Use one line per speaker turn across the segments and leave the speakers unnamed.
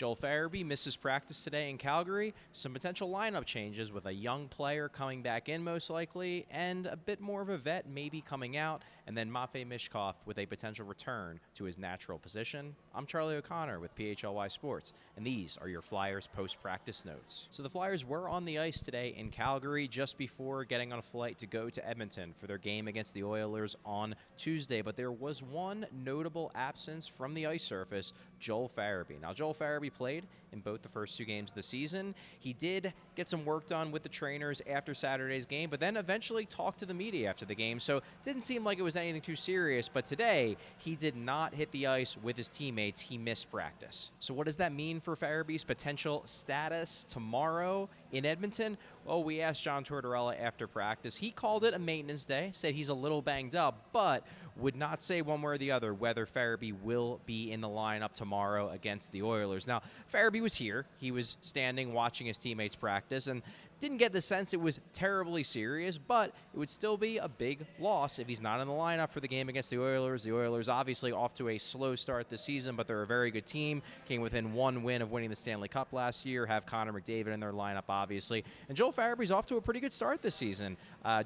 Joel Farabee misses practice today in Calgary. Some potential lineup changes with a young player coming back in most likely, and a bit more of a vet maybe coming out, and then Matvei Michkov with a potential return to his natural position. I'm Charlie O'Connor with PHLY Sports, and these are your Flyers post-practice notes. So the Flyers were on the ice today in Calgary just before getting on a flight to go to Edmonton for their game against the Oilers on Tuesday, but there was one notable absence from the ice surface, Joel Farabee. Now, Joel Farabee played in both the first two games of the season. He did get some work done with the trainers after Saturday's game, but then eventually talked to the media after the game, so it didn't seem like it was anything too serious. But today, he did not hit the ice with his teammates. He missed practice. So what does that mean for Farabee's potential status tomorrow in Edmonton? Well, we asked John Tortorella after practice. He called it a maintenance day, said he's a little banged up, but would not say one way or the other whether Farabee will be in the lineup tomorrow against the Oilers. Now, Farabee was here. He was standing watching his teammates practice and didn't get the sense it was terribly serious, but it would still be a big loss if he's not in the lineup for the game against the Oilers. The Oilers obviously off to a slow start this season, but they're a very good team. Came within one win of winning the Stanley Cup last year, have Connor McDavid in their lineup, obviously. And Joel Farabee's off to a pretty good start this season.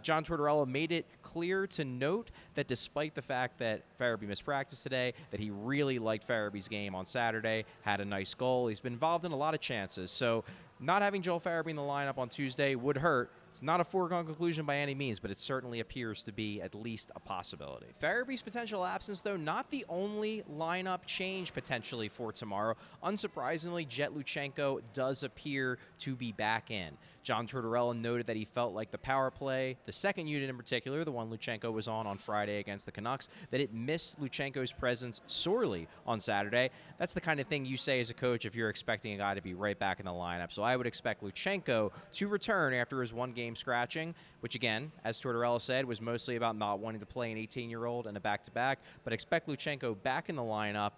John Tortorella made it clear to note that despite the fact that Farabee missed practice today, that he really liked Farabee's game on Saturday, had a nice goal. He's been involved in a lot of chances. So not having Joel Farabee in the lineup on Tuesday would hurt. It's not a foregone conclusion by any means, but it certainly appears to be at least a possibility. Farabee's potential absence, though, not the only lineup change potentially for tomorrow. Unsurprisingly, Jett Luchanko does appear to be back in. John Tortorella noted that he felt like the power play, the second unit in particular, the one Luchanko was on Friday against the Canucks, that it missed Luchanko's presence sorely on Saturday. That's the kind of thing you say as a coach if you're expecting a guy to be right back in the lineup. So I would expect Luchanko to return after his one-game scratching, which again, as Tortorella said, was mostly about not wanting to play an 18-year-old in a back-to-back, but expect Luchanko back in the lineup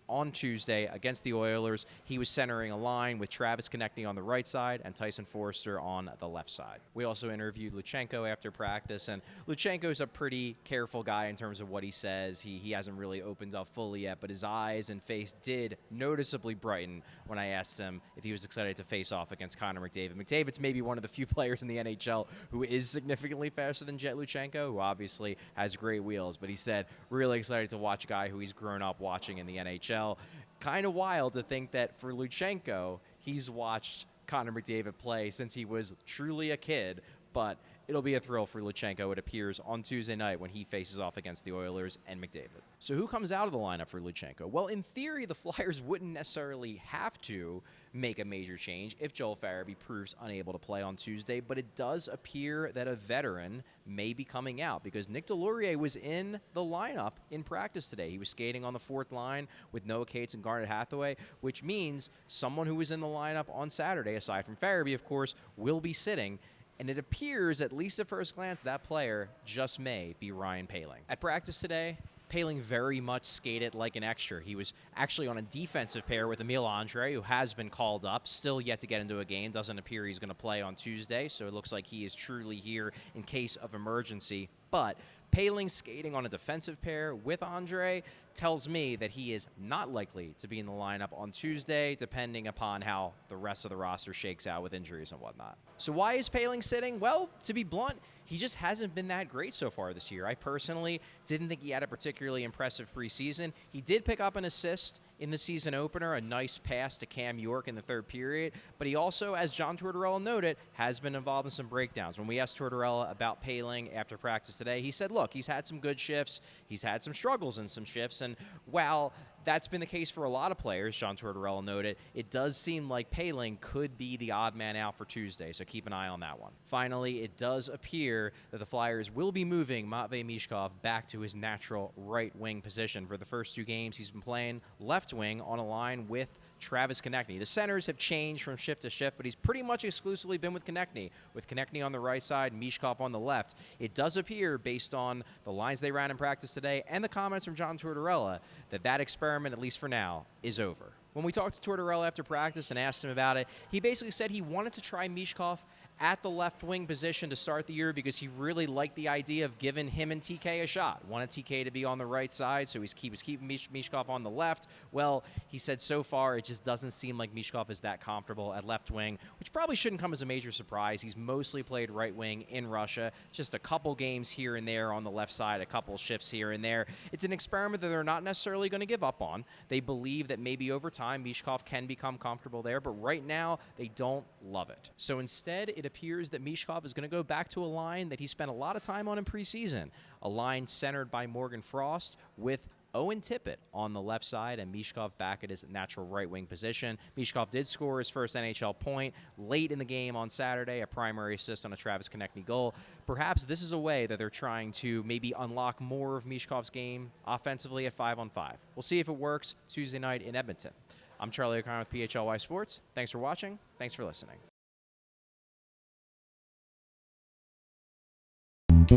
on Tuesday against the Oilers. He was centering a line with Travis Konecny on the right side and Tyson Forster on the left side. We also interviewed Luchanko after practice, and Luchanko's a pretty careful guy in terms of what he says. He hasn't really opened up fully yet, but his eyes and face did noticeably brighten when I asked him if he was excited to face off against Connor McDavid. McDavid's maybe one of the few players in the NHL who is significantly faster than Jett Luchanko, who obviously has great wheels, but he said really excited to watch a guy who he's grown up watching in the NHL. Kind of wild to think that for Luchanko, he's watched Connor McDavid play since he was truly a kid, but it'll be a thrill for Luchanko, it appears, on Tuesday night when he faces off against the Oilers and McDavid. So who comes out of the lineup for Luchanko? Well, in theory, the Flyers wouldn't necessarily have to make a major change if Joel Farabee proves unable to play on Tuesday, but it does appear that a veteran may be coming out because Nick Delorier was in the lineup in practice today. He was skating on the fourth line with Noah Cates and Garnet Hathaway, which means someone who was in the lineup on Saturday, aside from Farabee, of course, will be sitting. And it appears, at least at first glance, that player just may be Ryan Poehling. At practice today, Poehling very much skated like an extra. He was actually on a defensive pair with Emil Andre, who has been called up, still yet to get into a game. Doesn't appear he's going to play on Tuesday, so it looks like he is truly here in case of emergency. But Poehling skating on a defensive pair with Andre tells me that he is not likely to be in the lineup on Tuesday, depending upon how the rest of the roster shakes out with injuries and whatnot. So why is Poehling sitting? Well, to be blunt, he just hasn't been that great so far this year. I personally didn't think he had a particularly impressive preseason. He did pick up an assist in the season opener, a nice pass to Cam York in the third period, but he also, as John Tortorella noted, has been involved in some breakdowns. When we asked Tortorella about Poehling after practice today, he said, look, he's had some good shifts, he's had some struggles in some shifts, and while that's been the case for a lot of players, John Tortorella noted, it does seem like Poehling could be the odd man out for Tuesday, so keep an eye on that one. Finally, it does appear that the Flyers will be moving Matvei Michkov back to his natural right wing position. For the first two games, he's been playing left wing on a line with Travis Konecny. The centers have changed from shift to shift, but he's pretty much exclusively been with Konecny on the right side, Michkov on the left. It does appear, based on the lines they ran in practice today and the comments from John Tortorella, that experiment, at least for now, is over. When we talked to Tortorella after practice and asked him about it, he basically said he wanted to try Michkov at the left wing position to start the year because he really liked the idea of giving him and TK a shot. Wanted TK to be on the right side, so he was keeping Michkov on the left. Well, he said so far it just doesn't seem like Michkov is that comfortable at left wing, which probably shouldn't come as a major surprise. He's mostly played right wing in Russia, just a couple games here and there on the left side, a couple shifts here and there. It's an experiment that they're not necessarily going to give up on. They believe that maybe over time Michkov can become comfortable there, but right now they don't love it. So instead, it appears that Michkov is going to go back to a line that he spent a lot of time on in preseason, a line centered by Morgan Frost with Owen Tippett on the left side and Michkov back at his natural right wing position. Michkov did score his first NHL point late in the game on Saturday, a primary assist on a Travis Konechny goal. Perhaps this is a way that they're trying to maybe unlock more of Michkov's game offensively at 5-on-5. We'll see if it works Tuesday night in Edmonton. I'm Charlie O'Connor with PHLY Sports. Thanks for watching. Thanks for listening.
We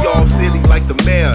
all silly like the mayor.